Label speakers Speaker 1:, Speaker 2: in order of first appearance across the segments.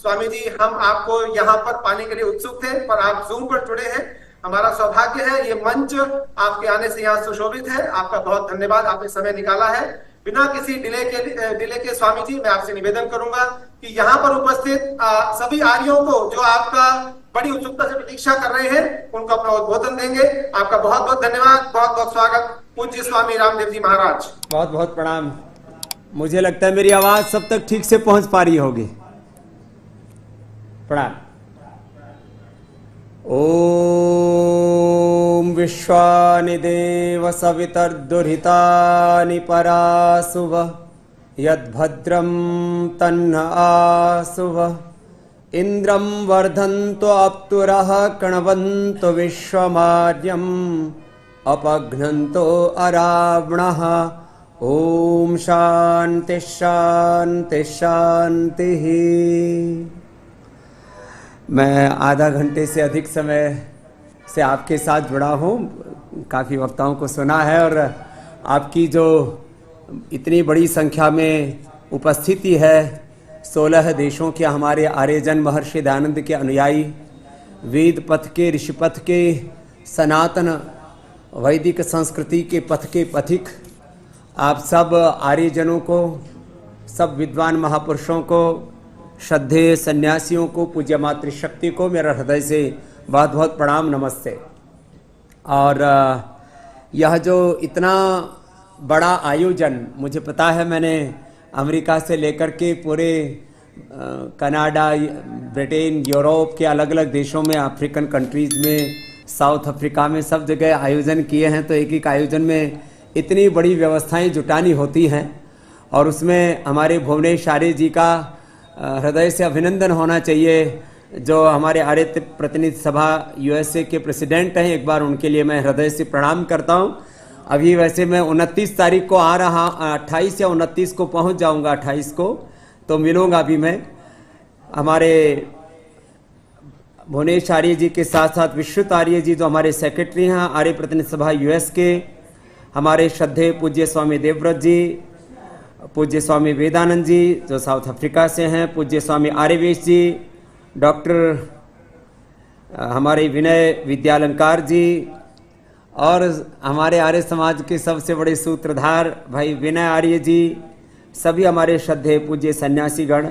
Speaker 1: स्वामी जी, हम आपको यहाँ पर पाने के लिए उत्सुक थे, पर आप जूम पर जुड़े हैं। हमारा सौभाग्य है, ये मंच आपके आने से यहाँ सुशोभित है। आपका बहुत धन्यवाद, आपने समय निकाला है। बिना किसी डिले के स्वामी जी, मैं आपसे निवेदन करूंगा कि यहाँ पर उपस्थित सभी आर्यों को जो आपका बड़ी उत्सुकता से प्रतीक्षा कर रहे हैं, उनको अपना उद्बोधन देंगे। आपका बहुत बहुत धन्यवाद, बहुत बहुत स्वागत पूज्य स्वामी रामदेव जी महाराज।
Speaker 2: बहुत बहुत प्रणाम। मुझे लगता है मेरी आवाज सब तक ठीक से पहुंच पा रही होगी। प्रणाम। ओम विश्वानि देव सवितर्दुहितानि परासुव यद्भद्रं तन्न आसुव इंद्रं वर्धन्तो अप्तुरः कृण्वन्तो विश्वमार्यम् अपघ्नन्तो अरावणः। ओम शांति शांति शांति। मैं आधा घंटे से अधिक समय से आपके साथ जुड़ा हूँ, काफ़ी वक्ताओं को सुना है और आपकी जो इतनी बड़ी संख्या में उपस्थिति है, 16 देशों के हमारे आर्यजन महर्षि दयानंद के अनुयायी, वेद पथ के, ऋषि पथ के, सनातन वैदिक संस्कृति के पथ के पथिक, आप सब आर्यजनों को, सब विद्वान महापुरुषों को, श्रद्धेय सन्यासियों को, पूज्य मातृशक्ति को मेरा हृदय से बहुत बहुत प्रणाम, नमस्ते। और यह जो इतना बड़ा आयोजन, मुझे पता है, मैंने अमेरिका से लेकर के पूरे कनाडा, ब्रिटेन, यूरोप के अलग अलग देशों में, अफ्रीकन कंट्रीज़ में, साउथ अफ्रीका में, सब जगह आयोजन किए हैं। तो एक एक आयोजन में इतनी बड़ी व्यवस्थाएं जुटानी होती हैं और उसमें हमारे भुवनेश आर्य जी का हृदय से अभिनंदन होना चाहिए, जो हमारे आर्य प्रतिनिधि सभा यूएसए के प्रेसिडेंट हैं। एक बार उनके लिए मैं हृदय से प्रणाम करता हूं। अभी वैसे मैं 29 तारीख को आ रहा, 28 या 29 को पहुंच जाऊंगा, 28 को तो मिलूंगा भी मैं हमारे भुवनेश आर्य जी के साथ साथ विश्रुत आर्य जी जो हमारे सेक्रेटरी हैं आर्य प्रतिनिधि सभा यूएस के, हमारे श्रद्धेय पूज्य स्वामी देवव्रत जी, पूज्य स्वामी वेदानंद जी जो साउथ अफ्रीका से हैं, पूज्य स्वामी आर्यवेश जी, डॉक्टर हमारे विनय विद्यालंकार जी, और हमारे आर्य समाज के सबसे बड़े सूत्रधार भाई विनय आर्य जी, सभी हमारे श्रद्धेय पूज्य सन्यासीगण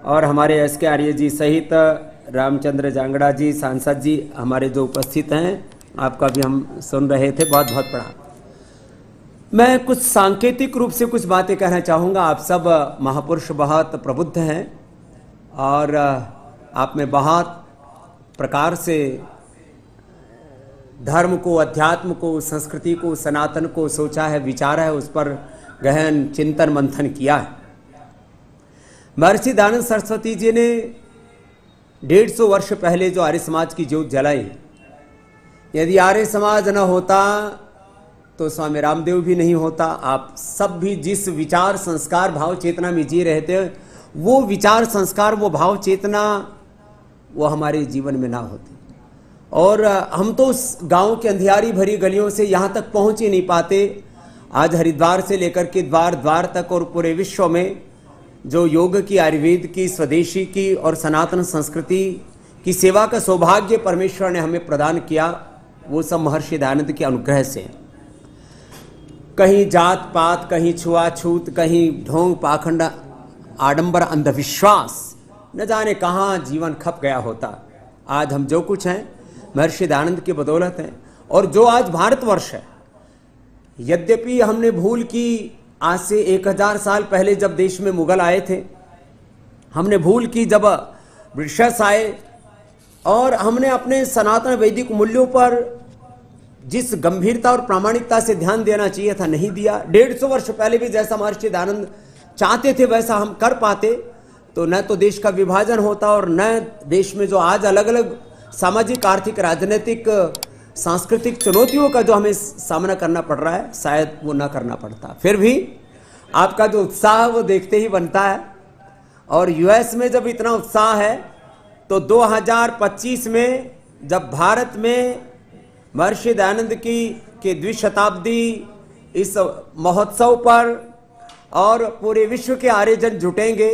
Speaker 2: और हमारे एस के आर्य जी सहित रामचंद्र जांगड़ा जी, सांसद जी हमारे जो उपस्थित हैं, आपका भी हम सुन रहे थे, बहुत बहुत प्रणाम। मैं कुछ सांकेतिक रूप से कुछ बातें कहना चाहूँगा। आप सब महापुरुष बहुत प्रबुद्ध हैं और आप में बहुत प्रकार से धर्म को, अध्यात्म को, संस्कृति को, सनातन को सोचा है, विचारा है, उस पर गहन चिंतन मंथन किया है। महर्षि दयानंद सरस्वती जी ने 150 वर्ष पहले जो आर्य समाज की ज्योत जलाई, यदि आर्य समाज न होता तो स्वामी रामदेव भी नहीं होता। आप सब भी जिस विचार, संस्कार, भाव चेतना में जी रहे थे, वो विचार, संस्कार, वो भाव चेतना वो हमारे जीवन में ना होती। और हम तो उस गांव के अंधियारी भरी गलियों से यहाँ तक पहुँच ही नहीं पाते। आज हरिद्वार से लेकर के द्वार द्वार तक और पूरे विश्व में जो योग की, आयुर्वेद की, स्वदेशी की और सनातन संस्कृति की सेवा का सौभाग्य परमेश्वर ने हमें प्रदान किया, वो सब महर्षि दयानंद के अनुग्रह से। कहीं जात पात, कहीं छुआछूत, कहीं ढोंग पाखंड, आडंबर, अंधविश्वास, न जाने कहाँ जीवन खप गया होता। आज हम जो कुछ हैं महर्षि दयानंद की बदौलत हैं। और जो आज भारतवर्ष है, यद्यपि हमने भूल की आज से 1000 साल पहले जब देश में मुगल आए थे, हमने भूल की जब ब्रिटिशर्स आए, और हमने अपने सनातन वैदिक मूल्यों पर जिस गंभीरता और प्रामाणिकता से ध्यान देना चाहिए था, नहीं दिया। 150 वर्ष पहले भी जैसा महर्षि दयानंद चाहते थे वैसा हम कर पाते तो न तो देश का विभाजन होता और न देश में जो आज अलग अलग सामाजिक, आर्थिक, राजनीतिक, सांस्कृतिक चुनौतियों का जो हमें सामना करना पड़ रहा है, शायद वो ना करना पड़ता। फिर भी आपका जो उत्साह वो देखते ही बनता है। और यूएस में जब इतना उत्साह है तो 2025 में जब भारत में महर्षि दयानंद के द्विशताब्दी इस महोत्सव पर और पूरे विश्व के आर्यजन जुटेंगे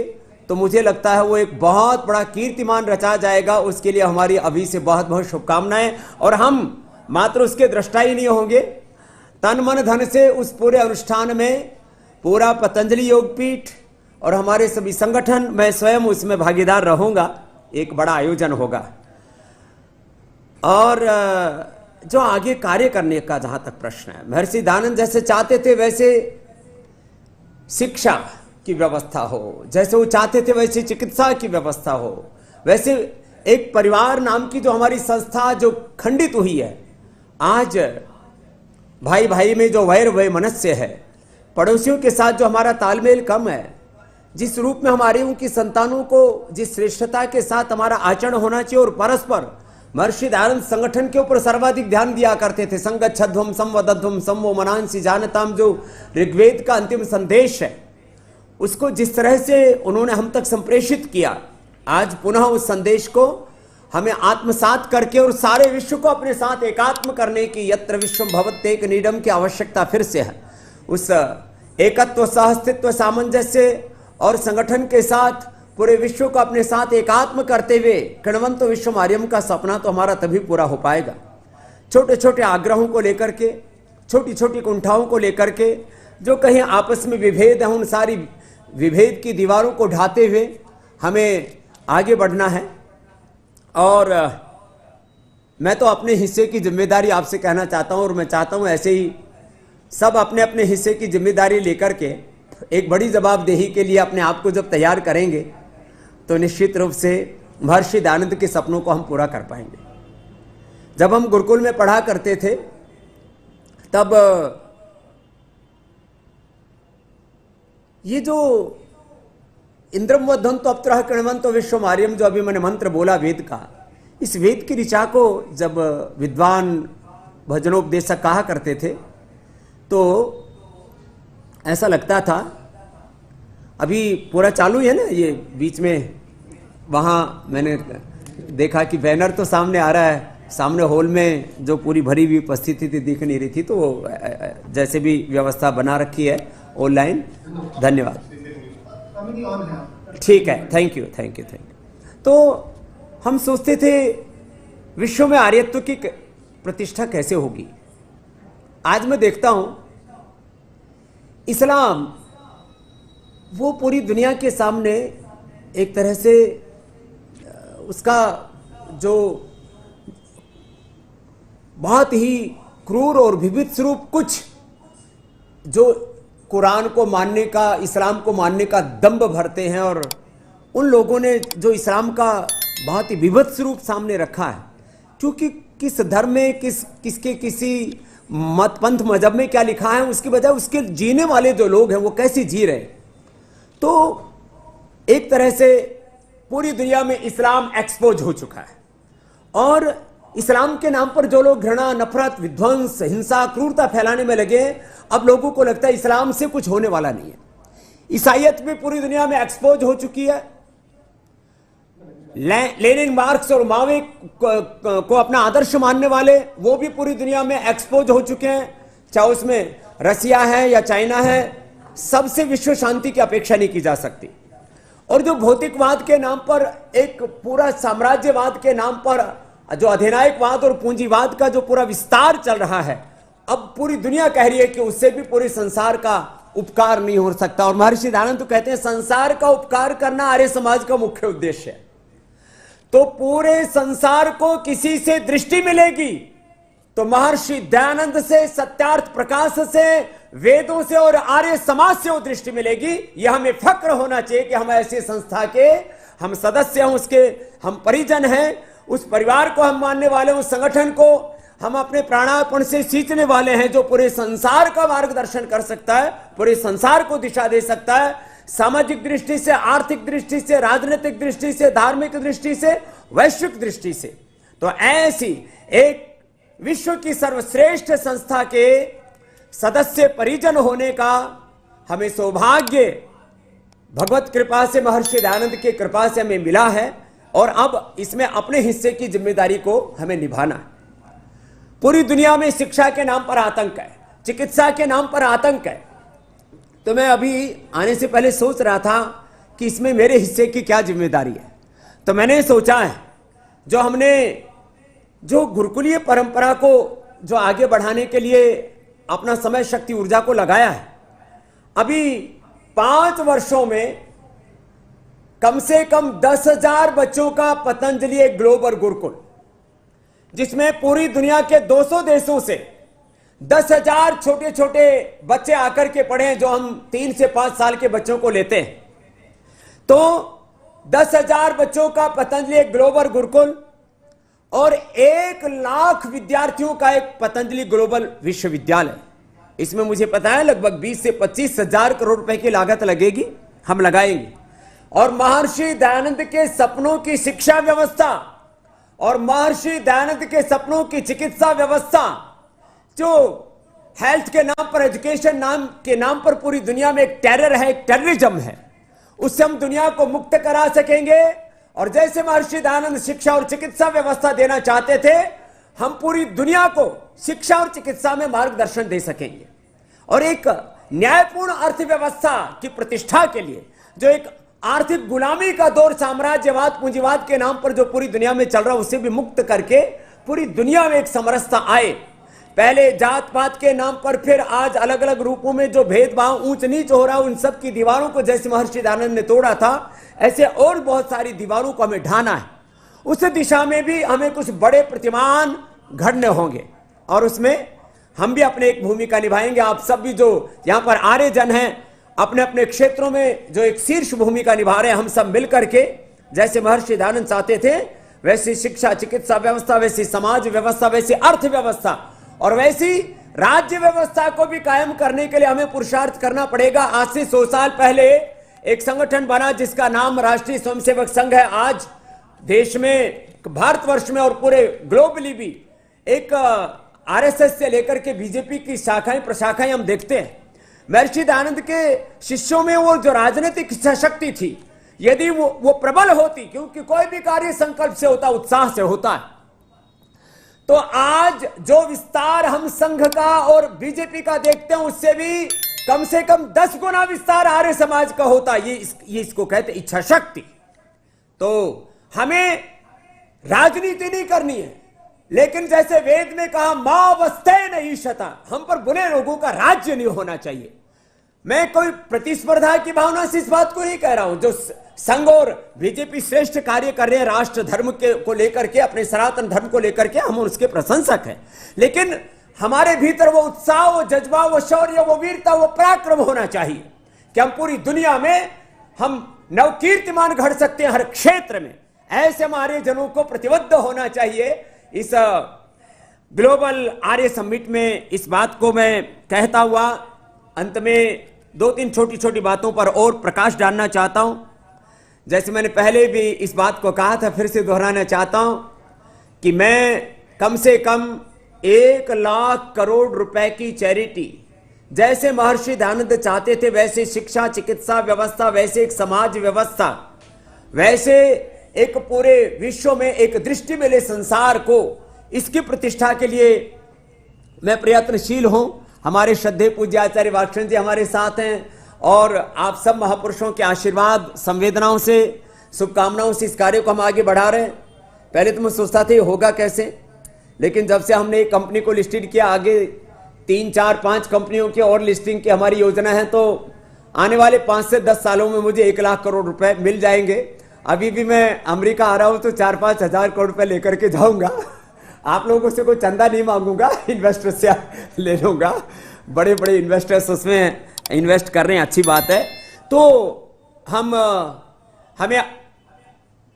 Speaker 2: तो मुझे लगता है वो एक बहुत बड़ा कीर्तिमान रचा जाएगा। उसके लिए हमारी अभी से बहुत बहुत शुभकामनाएं। और हम मात्र उसके दृष्टा ही नहीं होंगे, तन मन धन से उस पूरे अनुष्ठान में पूरा पतंजलि योगपीठ और हमारे सभी संगठन, मैं स्वयं उसमें भागीदार रहूंगा। एक बड़ा आयोजन होगा। और जो आगे कार्य करने का जहां तक प्रश्न है, महर्षि दयानंद जैसे चाहते थे वैसे शिक्षा की व्यवस्था हो, जैसे वो चाहते थे वैसे चिकित्सा की व्यवस्था हो, वैसे एक परिवार नाम की जो हमारी संस्था जो खंडित हुई है, आज भाई भाई में जो वैर वैमनस्य है, पड़ोसियों के साथ जो हमारा तालमेल कम है, जिस रूप में हमारे उनकी संतानों को जिस श्रेष्ठता के साथ हमारा आचरण होना चाहिए, और परस्पर महर्षि दयानंद संगठन के ऊपर सर्वाधिक ध्यान दिया करते थे। संगच्छध्वम संवदध्वम समो मनांसि जानताम, जो ऋग्वेद का अंतिम संदेश है, उसको जिस तरह से उन्होंने हम तक संप्रेषित किया, आज पुनः उस संदेश को हमें आत्मसात करके और सारे विश्व को अपने साथ एकात्म करने की, यत्र विश्वम भवत्येक नीडम की आवश्यकता फिर से है। उस एकत्व, सहअस्तित्व, सामंजस्य और संगठन के साथ पूरे विश्व को अपने साथ एकात्म करते हुए कणवंत विश्वमार्यम का सपना तो हमारा तभी पूरा हो पाएगा। छोटे छोटे आग्रहों को लेकर के, छोटी छोटी कुंठाओं को लेकर के, जो कहीं आपस में विभेद है, उन सारी विभेद की दीवारों को ढाते हुए हमें आगे बढ़ना है। और मैं तो अपने हिस्से की जिम्मेदारी आपसे कहना चाहता हूं, और मैं चाहता हूं ऐसे ही सब अपने अपने हिस्से की जिम्मेदारी लेकर के एक बड़ी जवाबदेही के लिए अपने आप को जब तैयार करेंगे तो निश्चित रूप से महर्षि दयानंद के सपनों को हम पूरा कर पाएंगे। जब हम गुरुकुल में पढ़ा करते थे तब ये जो इंद्रम वधंत अप्तरः कणवंतो विश्वमार्यम, जो अभी मैंने मंत्र बोला वेद का, इस वेद की ऋचा को जब विद्वान भजनोपदेशक कहा करते थे तो ऐसा लगता था, अभी पूरा चालू है ना ये बीच में, वहाँ मैंने देखा कि बैनर तो सामने आ रहा है, सामने हॉल में जो पूरी भरी हुई उपस्थिति थी दिख नहीं रही थी, तो जैसे भी व्यवस्था बना रखी है ऑनलाइन, धन्यवाद, ठीक है, thank you thank you thank you. तो हम सोचते थे विश्व में आर्यत्व की प्रतिष्ठा कैसे होगी। आज मैं देखता हूं इस्लाम वो पूरी दुनिया के सामने एक तरह से उसका जो बहुत ही क्रूर और विभिन्न रूप, कुछ जो कुरान को मानने का, इस्लाम को मानने का दंभ भरते हैं, और उन लोगों ने जो इस्लाम का बहुत ही विभत्स रूप सामने रखा है, क्योंकि किस धर्म में किसके किसी मत पंथ मजहब में क्या लिखा है, उसकी बजाय उसके जीने वाले जो लोग हैं वो कैसे जी रहे। तो एक तरह से पूरी दुनिया में इस्लाम एक्सपोज हो चुका है, और इस्लाम के नाम पर जो लोग घृणा, नफरत, विध्वंस, हिंसा, क्रूरता फैलाने में लगे, अब लोगों को लगता है इस्लाम से कुछ होने वाला नहीं है। ईसाईयत भी पूरी दुनिया में एक्सपोज हो चुकी है। लेनिन, मार्क्स और मावे को अपना आदर्श मानने वाले वो भी पूरी दुनिया में एक्सपोज हो चुके हैं, चाहे उसमें रसिया है या चाइना है, सबसे विश्व शांति की अपेक्षा नहीं की जा सकती। और जो भौतिकवाद के नाम पर, एक पूरा साम्राज्यवाद के नाम पर जो अधिनायकवाद और पूंजीवाद का जो पूरा विस्तार चल रहा है, अब पूरी दुनिया कह रही है कि उससे भी पूरे संसार का उपकार नहीं हो सकता। और महर्षि दयानंद तो कहते हैं संसार का उपकार करना आर्य समाज का मुख्य उद्देश्य है। तो पूरे संसार को किसी से दृष्टि मिलेगी तो महर्षि दयानंद से, सत्यार्थ प्रकाश से, वेदों से और आर्य समाज से वो दृष्टि मिलेगी। यह हमें फक्र होना चाहिए कि हम ऐसी संस्था के हम सदस्य हैं, उसके हम परिजन हैं, उस परिवार को हम मानने वाले, उस संगठन को हम अपने प्राणार्पण से सींचने वाले हैं, जो पूरे संसार का मार्गदर्शन कर सकता है, पूरे संसार को दिशा दे सकता है, सामाजिक दृष्टि से, आर्थिक दृष्टि से, राजनीतिक दृष्टि से, धार्मिक दृष्टि से, वैश्विक दृष्टि से। तो ऐसी एक विश्व की सर्वश्रेष्ठ संस्था के सदस्य परिजन होने का हमें सौभाग्य भगवत कृपा से, महर्षि दयानंद की कृपा से हमें मिला है, और अब इसमें अपने हिस्से की जिम्मेदारी को हमें निभाना है। पूरी दुनिया में शिक्षा के नाम पर आतंक है, चिकित्सा के नाम पर आतंक है। तो मैं अभी आने से पहले सोच रहा था कि इसमें मेरे हिस्से की क्या जिम्मेदारी है। तो मैंने सोचा है जो हमने जो गुरुकुलीय परंपरा को जो आगे बढ़ाने के लिए अपना समय, शक्ति, ऊर्जा को लगाया है, अभी 5 वर्षों में कम से कम 10,000 बच्चों का पतंजलि एक ग्लोबल गुरुकुल, जिसमें पूरी दुनिया के 200 देशों से 10,000 छोटे छोटे बच्चे आकर के पढ़े हैं, जो हम 3 से 5 साल के बच्चों को लेते हैं। तो 10,000 बच्चों का पतंजलि एक ग्लोबल गुरुकुल और 1 लाख विद्यार्थियों का एक पतंजलि ग्लोबल विश्वविद्यालय। इसमें मुझे पता है लगभग 20 से 25 हजार करोड़ रुपए की लागत लगेगी, हम लगाएंगे। और महर्षि दयानंद के सपनों की शिक्षा व्यवस्था और महर्षि दयानंद के सपनों की चिकित्सा व्यवस्था, जो हेल्थ के नाम पर, एजुकेशन नाम के नाम पर पूरी दुनिया में एक टेरर है, एक टेररिज्म है, उससे हम दुनिया को मुक्त करा सकेंगे। और जैसे महर्षि दयानंद शिक्षा और चिकित्सा व्यवस्था देना चाहते थे, हम पूरी दुनिया को शिक्षा और चिकित्सा में मार्गदर्शन दे सकेंगे। और एक न्यायपूर्ण अर्थव्यवस्था की प्रतिष्ठा के लिए, जो एक आर्थिक गुलामी का दौर, साम्राज्यवाद, पूंजीवाद के नाम पर जो पूरी दुनिया में चल रहा है, उससे भी मुक्त करके पूरी दुनिया में एक समरसता आए। पहले जात पात के नाम पर, फिर आज अलग अलग रूपों में जो भेदभाव, ऊंच नीच हो रहा है, उन सब की दीवारों को जैसे महर्षि दयानंद ने तोड़ा था, ऐसे और बहुत सारी दीवारों को हमें ढाना है। उस दिशा में भी हमें कुछ बड़े प्रतिमान घड़ने होंगे और उसमें हम भी अपने एक भूमिका निभाएंगे। आप सब भी जो यहाँ पर आर्यजन हैं, अपने अपने क्षेत्रों में जो एक शीर्ष भूमिका निभा रहे हैं, हम सब मिलकर के जैसे महर्षि दयानंद चाहते थे, वैसी शिक्षा, चिकित्सा व्यवस्था, वैसी समाज व्यवस्था, वैसी अर्थव्यवस्था और वैसी राज्य व्यवस्था को भी कायम करने के लिए हमें पुरुषार्थ करना पड़ेगा। आज से 100 साल पहले एक संगठन बना जिसका नाम राष्ट्रीय स्वयंसेवक संघ है। आज देश में, भारतवर्ष में और पूरे ग्लोबली भी एक आरएसएस से लेकर के बीजेपी की शाखाएं, प्रशाखाएं हम देखते हैं। महर्षि दयानंद के शिष्यों में वो जो राजनीतिक इच्छा शक्ति थी, यदि वो प्रबल होती, क्योंकि कोई भी कार्य संकल्प से होता, उत्साह से होता है, तो आज जो विस्तार हम संघ का और बीजेपी का देखते हैं, उससे भी कम से कम 10 गुना विस्तार आर्य समाज का होता। ये इसको कहते इच्छा शक्ति। तो हमें राजनीति नहीं करनी है, लेकिन जैसे वेद में कहा, मां वस्ते नहीं शता, हम पर बुरे लोगों का राज्य नहीं होना चाहिए। मैं कोई प्रतिस्पर्धा की भावना से इस बात को नहीं कह रहा हूं। जो संघ और बीजेपी श्रेष्ठ कार्य कर रहे हैं राष्ट्र धर्म के को लेकर के, अपने सनातन धर्म को लेकर के, हम उसके प्रशंसक हैं, लेकिन हमारे भीतर वो उत्साह, वो जज्बा, वो शौर्य, वो वीरता, वो पराक्रम होना चाहिए कि हम पूरी दुनिया में हम नवकीर्तिमान घड़ सकते हैं हर क्षेत्र में। ऐसे हमारे जनों को प्रतिबद्ध होना चाहिए। इस ग्लोबल आर्य समिट में इस बात को मैं कहता हुआ अंत में 2-3 छोटी छोटी बातों पर और प्रकाश डालना चाहता हूं। जैसे मैंने पहले भी इस बात को कहा था, फिर से दोहराना चाहता हूं कि मैं कम से कम 1 लाख करोड़ रुपए की चैरिटी, जैसे महर्षि दयानंद चाहते थे, वैसे शिक्षा, चिकित्सा व्यवस्था, वैसे एक समाज व्यवस्था, वैसे एक पूरे विश्व में एक दृष्टि मिले संसार को, इसकी प्रतिष्ठा के लिए मैं प्रयत्नशील हूं। हमारे श्रद्धेय पूज्य आचार्य वात्सल्य जी हमारे साथ हैं और आप सब महापुरुषों के आशीर्वाद, संवेदनाओं से, शुभकामनाओं से इस कार्य को हम आगे बढ़ा रहे हैं। पहले तो मैं सोचता था ये होगा कैसे, लेकिन जब से हमने एक कंपनी को लिस्टेड किया, आगे 3, 4, 5 कंपनियों की और लिस्टिंग की हमारी योजना है, तो आने वाले 5 से 10 सालों में मुझे 1 लाख करोड़ रुपए मिल जाएंगे। अभी भी मैं अमेरिका आ रहा हूं तो 4-5 हजार करोड़ रुपए लेकर के जाऊंगा। आप लोगों से कोई चंदा नहीं मांगूंगा, इन्वेस्टर से ले लूंगा। बड़े बड़े इन्वेस्टर्स उसमें इन्वेस्ट कर रहे हैं, अच्छी बात है। तो हमें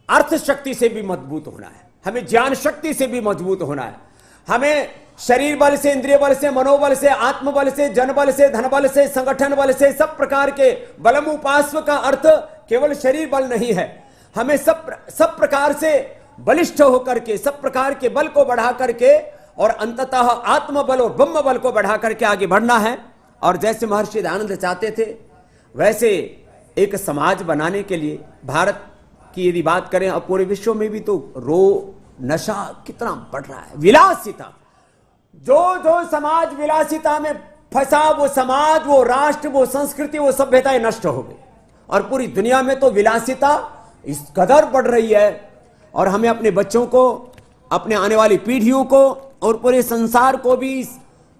Speaker 2: अर्थ शक्ति से भी मजबूत होना है, हमें ज्ञान शक्ति से भी मजबूत होना है, हमें शरीर बल से, इंद्रिय बल से, मनोबल से, आत्मबल से, जनबल से, धनबल से, संगठन बल से, सब प्रकार के बलम उपास्व का अर्थ केवल शरीर बल नहीं है। हमें सब प्रकार से बलिष्ठ होकर के, सब प्रकार के बल को बढ़ा करके और अंततः आत्मबल और ब्रह्म बल को बढ़ा करके आगे बढ़ना है। और जैसे महर्षि दयानंद चाहते थे, वैसे एक समाज बनाने के लिए भारत की यदि बात करें, और पूरे विश्व में भी, तो नशा कितना बढ़ रहा है, विलासिता। जो समाज विलासिता में फंसा, वो समाज, वो राष्ट्र, वो संस्कृति, वो सभ्यताएं नष्ट हो गई। और पूरी दुनिया में तो विलासिता इस कदर बढ़ रही है, और हमें अपने बच्चों को, अपने आने वाली पीढ़ियों को और पूरे संसार को भी इस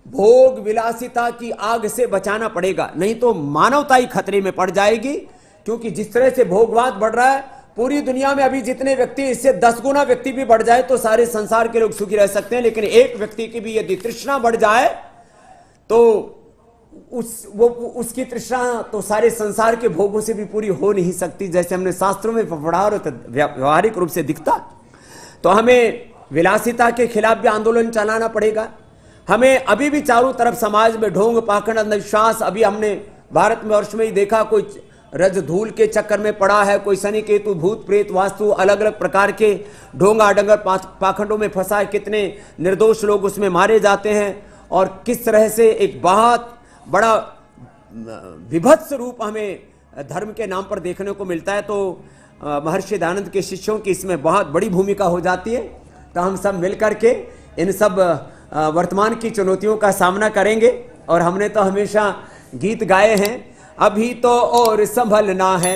Speaker 2: भोग विलासिता की आग से बचाना पड़ेगा, नहीं तो मानवता ही खतरे में पड़ जाएगी। क्योंकि जिस तरह से भोगवाद बढ़ रहा है पूरी दुनिया में, अभी जितने व्यक्ति, इससे 10 गुना व्यक्ति भी बढ़ जाए तो सारे संसार के लोग सुखी रह सकते हैं, लेकिन एक व्यक्ति की भी यदि तृष्णा बढ़ जाए तो उसकी तृष्णा तो सारे संसार के भोगों से भी पूरी हो नहीं सकती, जैसे हमने शास्त्रों में पढ़ा और व्यवहारिक रूप से दिखता। तो हमें विलासिता के खिलाफ भी आंदोलन चलाना पड़ेगा। हमें अभी भी चारों तरफ समाज में ढोंग, पाखंड, अंधविश्वास, अभी हमने भारत में वर्ष में ही देखा, कोई रज धूल के चक्कर में पड़ा है, कोई शनि केतु, भूत प्रेत, वास्तु, अलग अलग प्रकार के ढोंगा आडंगर पाखंडों में फंसा है। कितने निर्दोष लोग उसमें मारे जाते हैं, और किस तरह से एक बहुत बड़ा विभत्स रूप हमें धर्म के नाम पर देखने को मिलता है। तो महर्षि दयानंद के शिष्यों की इसमें बहुत बड़ी भूमिका हो जाती है। तो हम सब मिलकर के इन सब वर्तमान की चुनौतियों का सामना करेंगे। और हमने तो हमेशा गीत गाए हैं, अभी तो और संभलना है,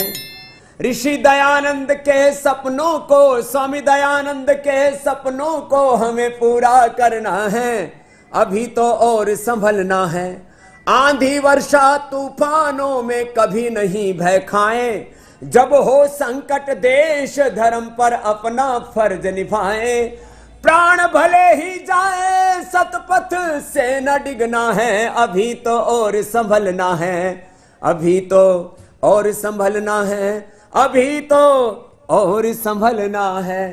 Speaker 2: ऋषि दयानंद के सपनों को, स्वामी दयानंद के सपनों को हमें पूरा करना है, अभी तो और संभलना है। आंधी वर्षा तूफानों में कभी नहीं भय खाएं, जब हो संकट देश धर्म पर अपना फर्ज निभाएं। प्राण भले ही जाए सतपथ से न डिगना है, अभी तो और संभलना है, अभी तो और संभलना है, अभी तो और संभलना है।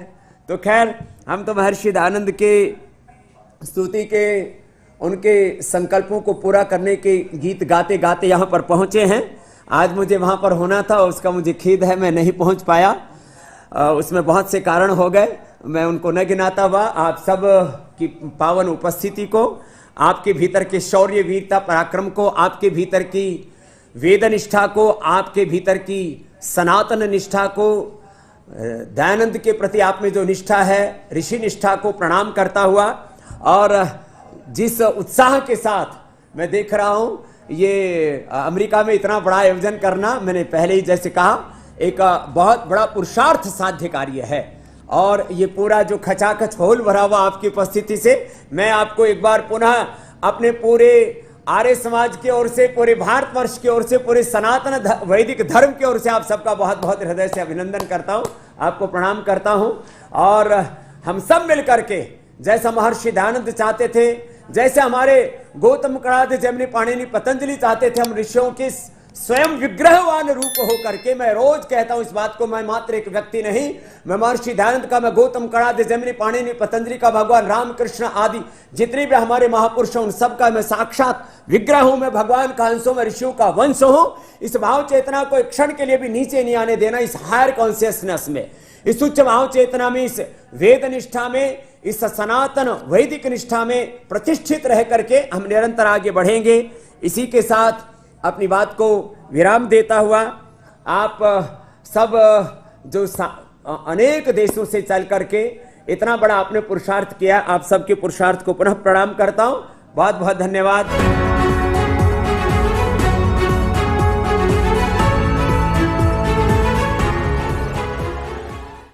Speaker 2: तो खैर, हम तो महर्षि दयानंद के स्तुति के, उनके संकल्पों को पूरा करने के गीत गाते गाते यहाँ पर पहुँचे हैं। आज मुझे वहाँ पर होना था, उसका मुझे खेद है, मैं नहीं पहुँच पाया। उसमें बहुत से कारण हो गए, मैं उनको न गिनाता हुआ आप सब की पावन उपस्थिति को, आपके भीतर के शौर्य, वीरता, पराक्रम को, आपके भीतर की वेद निष्ठा को, आपके भीतर की सनातन निष्ठा को, दयानंद के प्रति आप में जो निष्ठा है, ऋषि निष्ठा को प्रणाम करता हुआ, और जिस उत्साह के साथ मैं देख रहा हूं ये अमेरिका में इतना बड़ा आयोजन करना, मैंने पहले ही जैसे कहा, एक बहुत बड़ा पुरुषार्थ साध्य कार्य है। और ये पूरा जो खचाखच होल भरा हुआ आपकी उपस्थिति से, मैं आपको एक बार पुनः अपने पूरे आर्य समाज की ओर से, पूरे भारतवर्ष की ओर से, पूरे सनातन वैदिक धर्म की ओर से आप सबका बहुत बहुत हृदय से अभिनंदन करता हूं, आपको प्रणाम करता हूं। और हम सब मिलकर के, जैसा महर्षि दयानंद चाहते थे, जैसे हमारे गौतम कणाद, जैमिनी, पाणिनि, पतंजलि चाहते थे, हम ऋषियों के स्वयं विग्रहवान रूप हो करके, मैं रोज कहता हूं इस बात को, मैं मात्र एक व्यक्ति नहीं, मैं महर्षि दयानंद का, मैं गौतम कणाद, जैमिनी, पाणिनि, पतंजलि का, भगवान राम कृष्ण आदि जितने भी हमारे महापुरुष हैं उन सबका मैं साक्षात विग्रह हूं, मैं भगवान का अंश हूं, मैं ऋषियों का वंश हूं। इस भाव चेतना को एक क्षण के लिए भी नीचे नहीं आने देना, इस हायर कॉन्शियसनेस में, इस उच्च भाव चेतना में, इस वेद निष्ठा में, इस सनातन वैदिक निष्ठा में प्रतिष्ठित रह करके हम निरंतर आगे बढ़ेंगे। इसी के साथ अपनी बात को विराम देता हुआ, आप सब जो अनेक देशों से चल करके इतना बड़ा आपने पुरुषार्थ किया, आप सबके पुरुषार्थ को पुनः प्रणाम करता हूं। बहुत बहुत धन्यवाद।